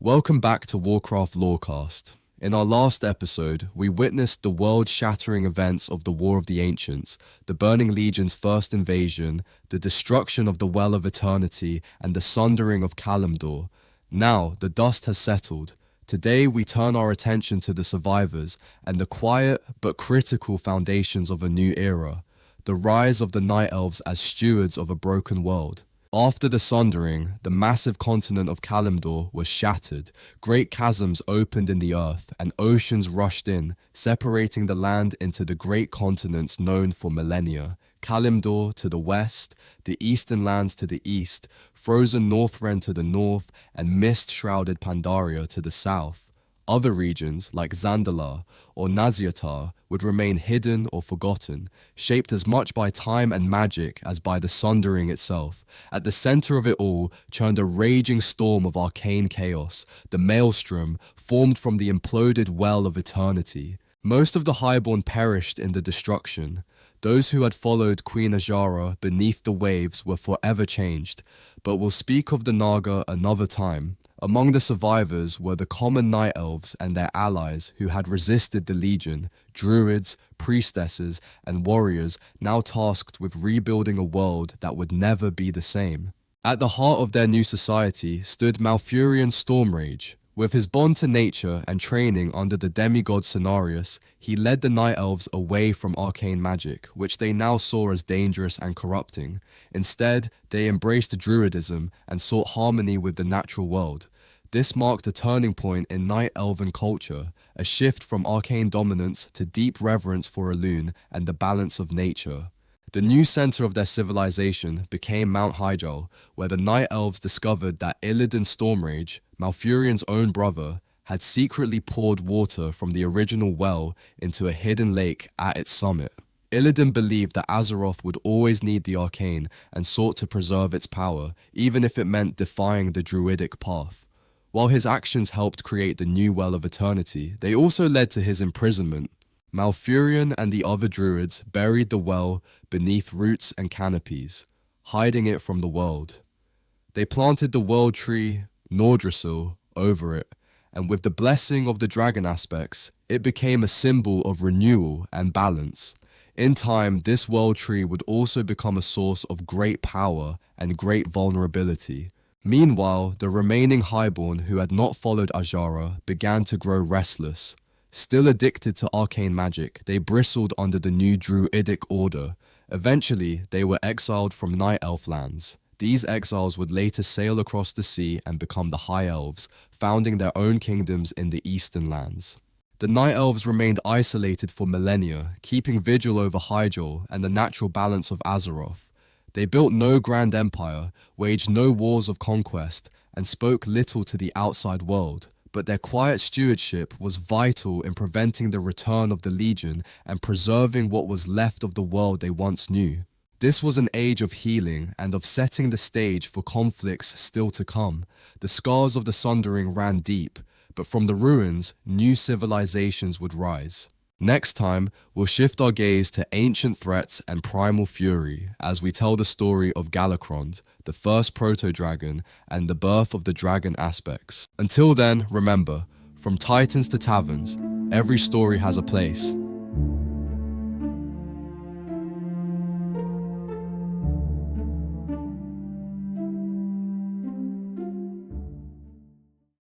Welcome back to Warcraft Lorecast. In our last episode, we witnessed the world-shattering events of the War of the Ancients, the Burning Legion's first invasion, the destruction of the Well of Eternity, and the Sundering of Kalimdor. Now, the dust has settled. Today, we turn our attention to the survivors and the quiet but critical foundations of a new era, the rise of the Night Elves as stewards of a broken world. After the Sundering, the massive continent of Kalimdor was shattered, great chasms opened in the earth, and oceans rushed in, separating the land into the great continents known for millennia. Kalimdor to the west, the eastern lands to the east, frozen Northrend to the north, and mist-shrouded Pandaria to the south. Other regions, like Zandalar or Naziatar, would remain hidden or forgotten, shaped as much by time and magic as by the Sundering itself. At the center of it all churned a raging storm of arcane chaos, the Maelstrom formed from the imploded Well of Eternity. Most of the Highborn perished in the destruction. Those who had followed Queen Azshara beneath the waves were forever changed, but we'll speak of the Naga another time. Among the survivors were the common Night Elves and their allies who had resisted the Legion, druids, priestesses, and warriors now tasked with rebuilding a world that would never be the same. At the heart of their new society stood Malfurion Stormrage. With his bond to nature and training under the demigod Cenarius, he led the Night Elves away from arcane magic, which they now saw as dangerous and corrupting. Instead, they embraced druidism and sought harmony with the natural world. This marked a turning point in Night Elven culture, a shift from arcane dominance to deep reverence for Elune and the balance of nature. The new center of their civilization became Mount Hyjal, where the Night Elves discovered that Illidan Stormrage, Malfurion's own brother, had secretly poured water from the original well into a hidden lake at its summit. Illidan believed that Azeroth would always need the arcane and sought to preserve its power, even if it meant defying the druidic path. While his actions helped create the new Well of Eternity, they also led to his imprisonment. Malfurion and the other druids buried the well beneath roots and canopies, hiding it from the world. They planted the world tree, Nordrassil, over it, and with the blessing of the dragon aspects, it became a symbol of renewal and balance. In time, this world tree would also become a source of great power and great vulnerability. Meanwhile, the remaining Highborn who had not followed Azshara began to grow restless. Still addicted to arcane magic, they bristled under the new druidic order. Eventually, they were exiled from Night Elf lands. These exiles would later sail across the sea and become the High Elves, founding their own kingdoms in the eastern lands. The Night Elves remained isolated for millennia, keeping vigil over Hyjal and the natural balance of Azeroth. They built no grand empire, waged no wars of conquest, and spoke little to the outside world. But their quiet stewardship was vital in preventing the return of the Legion and preserving what was left of the world they once knew. This was an age of healing and of setting the stage for conflicts still to come. The scars of the Sundering ran deep, but from the ruins, new civilizations would rise. Next time, we'll shift our gaze to ancient threats and primal fury as we tell the story of Galakrond, the first proto-dragon, and the birth of the dragon aspects. Until then, remember, from titans to taverns, every story has a place.